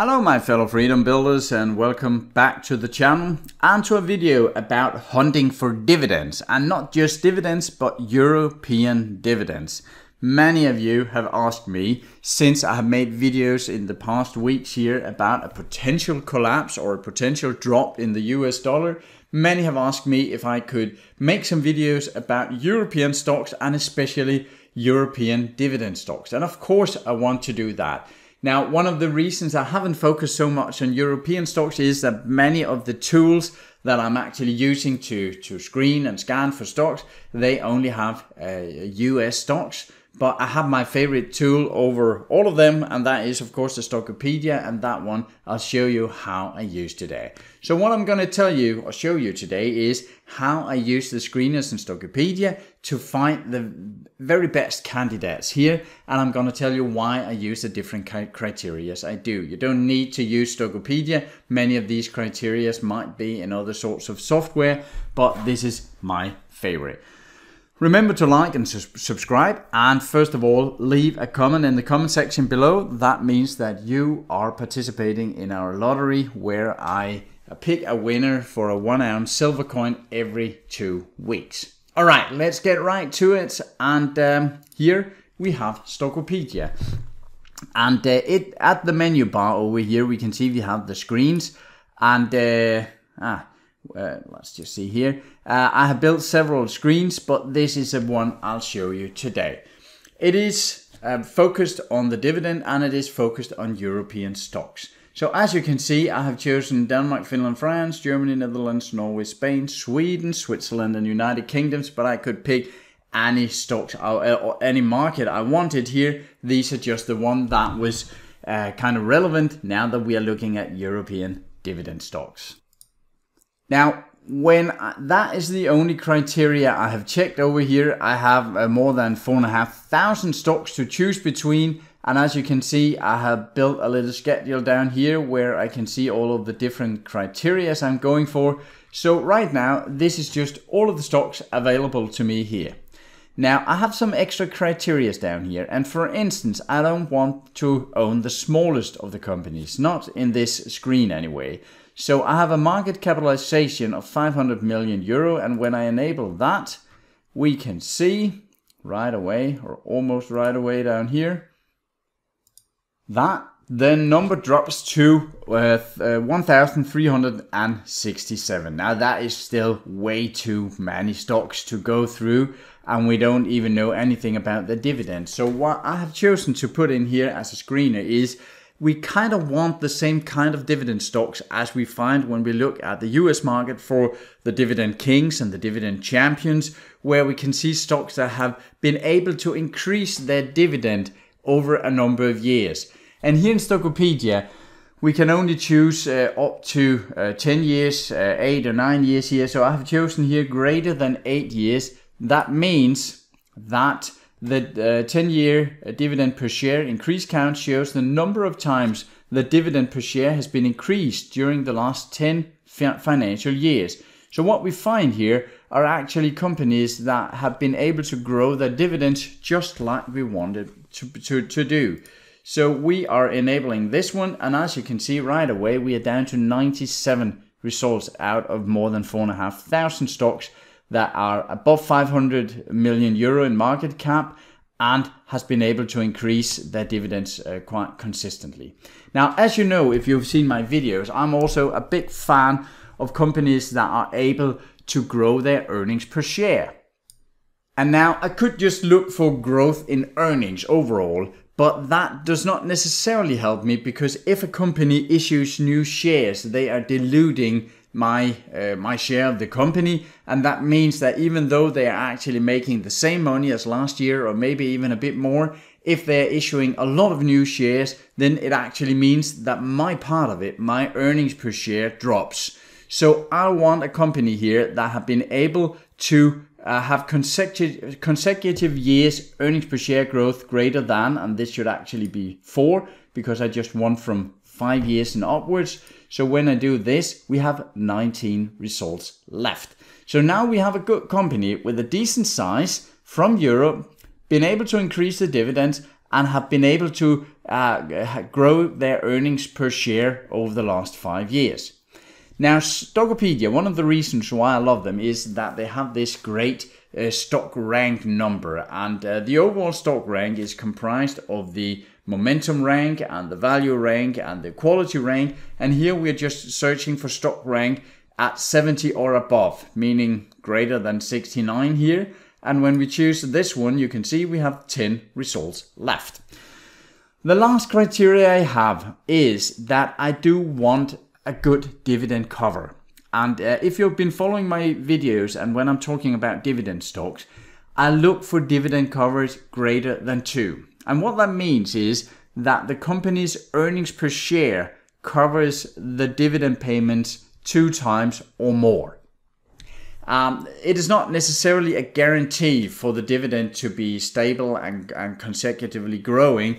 Hello my fellow freedom builders, and welcome back to the channel and to a video about hunting for dividends, and not just dividends but European dividends. Many of you have asked me, since I have made videos in the past weeks here about a potential collapse or a potential drop in the US dollar, many have asked me if I could make some videos about European stocks and especially European dividend stocks. And of course I want to do that. Now, one of the reasons I haven't focused so much on European stocks is that many of the tools that I'm actually using to screen and scan for stocks, they only have US stocks. But I have my favorite tool over all of them, and that is of course the Stockopedia, and that one I'll show you how I use today. So what I'm going to tell you or show you today is how I use the screeners in Stockopedia to find the very best candidates here, and I'm going to tell you why I use the different criteria I do. You don't need to use Stockopedia. Many of these criteria might be in other sorts of software, but this is my favorite. Remember to like and subscribe, and first of all, leave a comment in the comment section below. That means that you are participating in our lottery where I pick a winner for a 1 ounce silver coin every 2 weeks. All right, let's get right to it. And here we have Stockopedia. And at the menu bar over here, we can see we have the screens. And let's just see here. I have built several screens, but this is the one I'll show you today. It is focused on the dividend, and it is focused on European stocks. So as you can see, I have chosen Denmark, Finland, France, Germany, Netherlands, Norway, Spain, Sweden, Switzerland and United Kingdoms, but I could pick any stocks or any market I wanted here. These are just the one that was kind of relevant now that we are looking at European dividend stocks. Now, when that is the only criteria I have checked over here, I have more than 4,500 stocks to choose between. And as you can see, I have built a little schedule down here where I can see all of the different criteria I'm going for. So right now, this is just all of the stocks available to me here. Now, I have some extra criteria down here. And for instance, I don't want to own the smallest of the companies, not in this screen anyway. So I have a market capitalization of 500 million euro, and when I enable that, we can see right away, or almost right away down here, that the number drops to 1,367. Now that is still way too many stocks to go through, and we don't even know anything about the dividend. So what I have chosen to put in here as a screener is we kind of want the same kind of dividend stocks as we find when we look at the US market for the dividend kings and the dividend champions, where we can see stocks that have been able to increase their dividend over a number of years. And here in Stockopedia, we can only choose up to 10 years, 8 or 9 years here. So I have chosen here greater than 8 years. That means that the 10-year dividend per share increase count shows the number of times the dividend per share has been increased during the last 10 financial years. So what we find here are actually companies that have been able to grow their dividends just like we wanted to do. So we are enabling this one, and as you can see right away, we are down to 97 results out of more than 4,500 stocks that are above 500 million euro in market cap and has been able to increase their dividends quite consistently. Now, as you know, if you've seen my videos, I'm also a big fan of companies that are able to grow their earnings per share. And now I could just look for growth in earnings overall, but that does not necessarily help me, because if a company issues new shares, they are diluting my share of the company, and that means that even though they are actually making the same money as last year or maybe even a bit more, if they're issuing a lot of new shares, then it actually means that my part of it, my earnings per share, drops. So I want a company here that have been able to have consecutive years earnings per share growth greater than, and this should actually be 4 because I just want from 5 years and upwards. So when I do this, we have 19 results left. So now we have a good company with a decent size from Europe, been able to increase the dividends and have been able to grow their earnings per share over the last 5 years. Now, Stockopedia, one of the reasons why I love them is that they have this great stock rank number, and the overall stock rank is comprised of the momentum rank and the value rank and the quality rank, and here we're just searching for stock rank at 70 or above, meaning greater than 69 here. And when we choose this one, you can see we have 10 results left. The last criteria I have is that I do want a good dividend cover. And if you've been following my videos and when I'm talking about dividend stocks, I look for dividend covers greater than 2. And what that means is that the company's earnings per share covers the dividend payments 2 times or more. It is not necessarily a guarantee for the dividend to be stable and consecutively growing,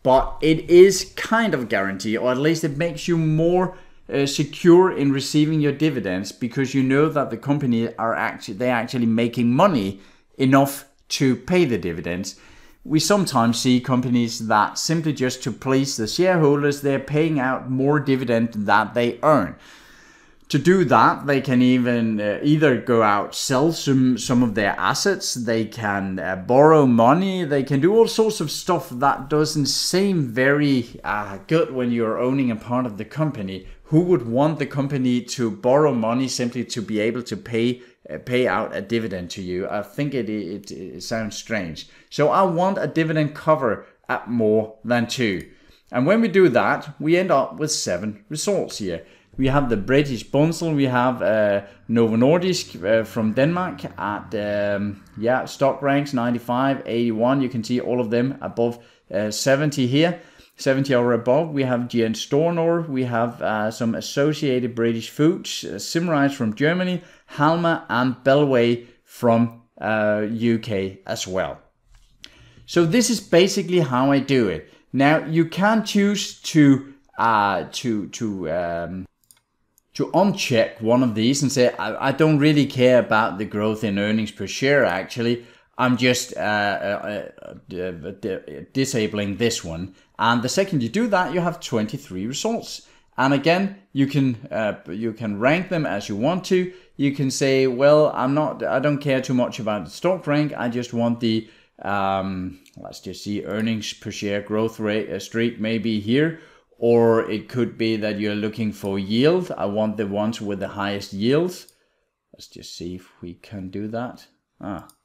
but it is kind of a guarantee, or at least it makes you more secure in receiving your dividends, because you know that the company are actually making money enough to pay the dividends. We sometimes see companies that simply just to please the shareholders, they're paying out more dividend than they earn. To do that, they can even either go out, sell some of their assets, they can borrow money, they can do all sorts of stuff that doesn't seem very good when you're owning a part of the company. Who would want the company to borrow money simply to be able to pay out a dividend to you? I think it sounds strange. So I want a dividend cover at more than 2. And when we do that, we end up with 7 results here. We have the British Bunzl, we have Novo Nordisk from Denmark at stock ranks 95, 81. You can see all of them above 70 here, 70 or above. We have GN Stornor, we have some associated British foods, Simrise from Germany, Halma and Bellway from UK as well. So this is basically how I do it. Now you can choose to uncheck one of these and say, I don't really care about the growth in earnings per share actually, I'm just disabling this one. And the second you do that, you have 23 results. And again, you can rank them as you want to. You can say, well, I don't care too much about the stock rank, I just want the let's just see, earnings per share growth rate streak maybe here. Or it could be that you're looking for yield. I want the ones with the highest yields. Let's just see if we can do that.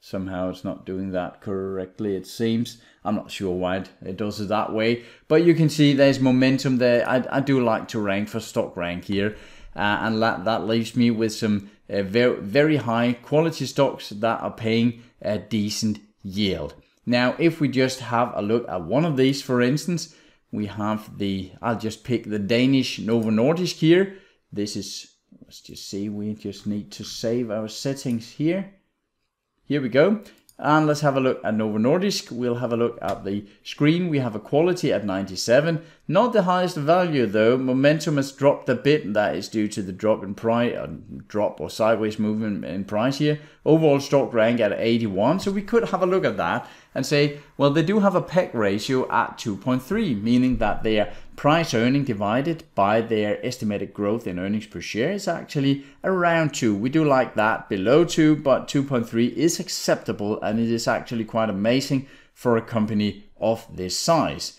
Somehow it's not doing that correctly, it seems. I'm not sure why it does it that way. But you can see there's momentum there. I do like to rank for stock rank here. And that leaves me with some very, very high quality stocks that are paying a decent yield. Now, if we just have a look at one of these, for instance, we have I'll just pick the Danish Novo Nordisk here. This is, let's just see, we just need to save our settings here. Here we go. And let's have a look at Novo Nordisk. We'll have a look at the screen. We have a quality at 97. Not the highest value though. Momentum has dropped a bit. That is due to the drop in price, drop or sideways movement in price here. Overall stock rank at 81. So we could have a look at that and say, well, they do have a PEG ratio at 2.3, meaning that their price earning divided by their estimated growth in earnings per share is actually around 2. We do like that below 2, but 2.3 is acceptable, and it is actually quite amazing for a company of this size.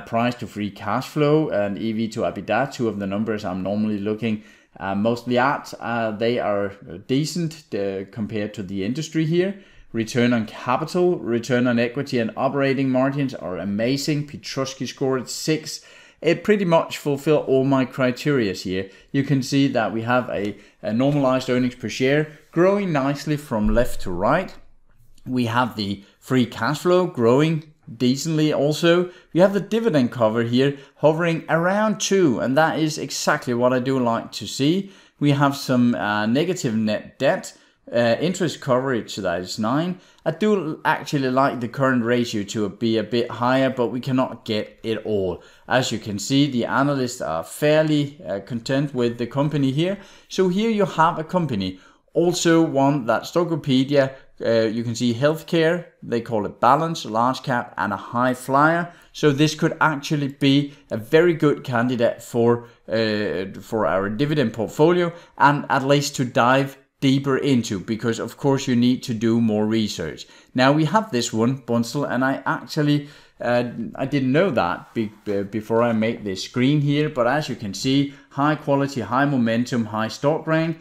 Price to free cash flow and EV to EBITDA, 2 of the numbers I'm normally looking mostly at. They are decent compared to the industry here. Return on capital, return on equity and operating margins are amazing. Petrosky scored 6. It pretty much fulfills all my criteria here. You can see that we have a normalized earnings per share growing nicely from left to right. We have the free cash flow growing decently also. We have the dividend cover here hovering around 2, and that is exactly what I do like to see. We have some negative net debt. Interest coverage, that is 9. I do actually like the current ratio to be a bit higher, but we cannot get it all. As you can see, the analysts are fairly content with the company here. So here you have a company, also one that Stockopedia you can see healthcare, they call it balance, large cap and a high flyer. So this could actually be a very good candidate for our dividend portfolio, and at least to dive deeper into, because of course you need to do more research. Now we have this one, Bunzl, and I actually I didn't know that before I made this screen here, but as you can see, high quality, high momentum, high stock rank.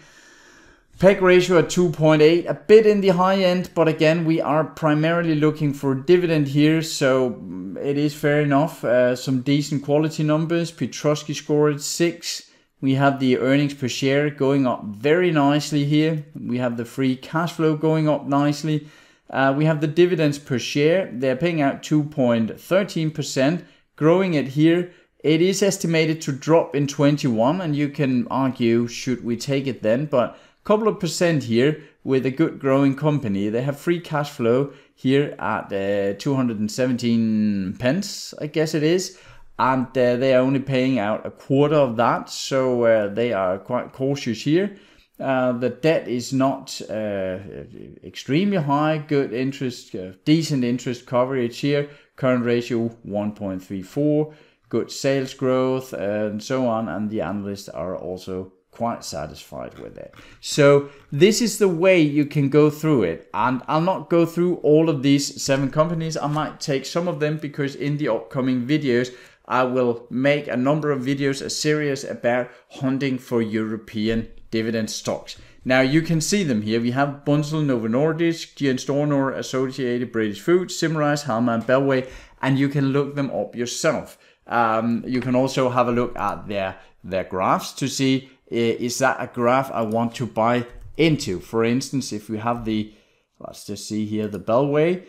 PEG ratio at 2.8, a bit in the high end, but again, we are primarily looking for dividend here, so it is fair enough. Some decent quality numbers. Petrosky score at 6. We have the earnings per share going up very nicely here. We have the free cash flow going up nicely. We have the dividends per share. They're paying out 2.13%, growing it here. It is estimated to drop in 21, and you can argue, should we take it then? But couple of percent here with a good growing company. They have free cash flow here at 217 pence, I guess it is, and they are only paying out a quarter of that, so they are quite cautious here. The debt is not extremely high, good interest, decent interest coverage here, current ratio 1.34, good sales growth and so on, and the analysts are also quite satisfied with it. So this is the way you can go through it, and I'll not go through all of these 7 companies. I might take some of them, because in the upcoming videos I will make a number of videos, a series about hunting for European dividend stocks. Now you can see them here. We have Bunzl, Novo Nordisk, GN Stornor, Associated British Foods, Symrise, Halma and Bellway, and you can look them up yourself. You can also have a look at their graphs to see, is that a graph I want to buy into? For instance, if we have the, let's just see here, the Bellway,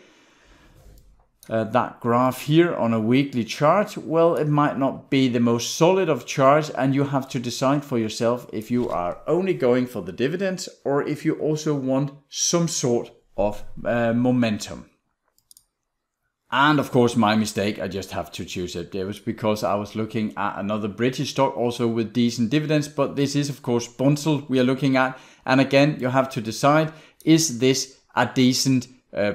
that graph here on a weekly chart, well, it might not be the most solid of charts, and you have to decide for yourself if you are only going for the dividends or if you also want some sort of momentum. And of course, my mistake, I just have to choose it. It was because I was looking at another British stock also with decent dividends, but this is of course Bunzl we are looking at. And again, you have to decide, is this a decent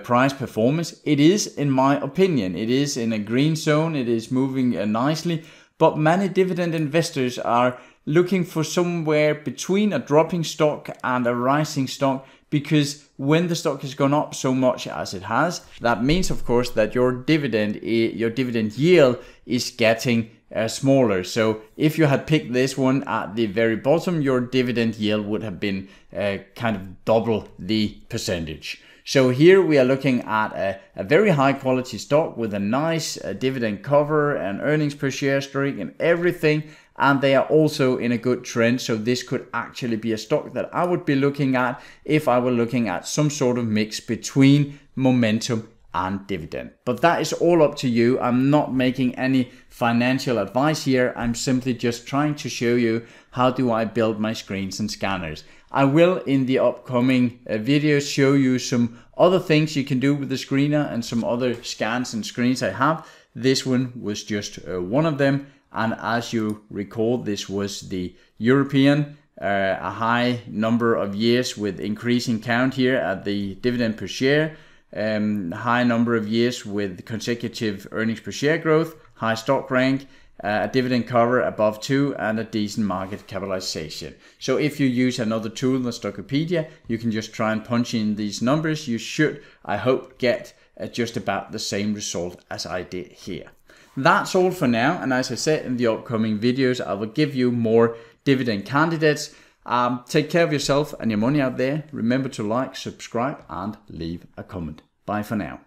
price performance? It is, in my opinion. It is in a green zone, it is moving nicely, but many dividend investors are looking for somewhere between a dropping stock and a rising stock, because when the stock has gone up so much as it has, that means of course that your dividend yield is getting smaller. So if you had picked this one at the very bottom, your dividend yield would have been kind of double the percentage. So here we are looking at a very high quality stock with a nice dividend cover and earnings per share streak and everything. And they are also in a good trend. So this could actually be a stock that I would be looking at if I were looking at some sort of mix between momentum and dividend. But that is all up to you. I'm not making any financial advice here. I'm simply just trying to show you how do I build my screens and scanners. I will in the upcoming videos show you some other things you can do with the screener and some other scans and screens I have. This one was just one of them. And as you recall, this was the European, a high number of years with increasing count here at the dividend per share, high number of years with consecutive earnings per share growth, high stock rank, a dividend cover above 2, and a decent market capitalization. So if you use another tool than Stockopedia, you can just try and punch in these numbers. You should, I hope, get just about the same result as I did here. That's all for now, and as I said in the upcoming videos, I will give you more dividend candidates. Take care of yourself and your money out there. Remember to like, subscribe and leave a comment. Bye for now.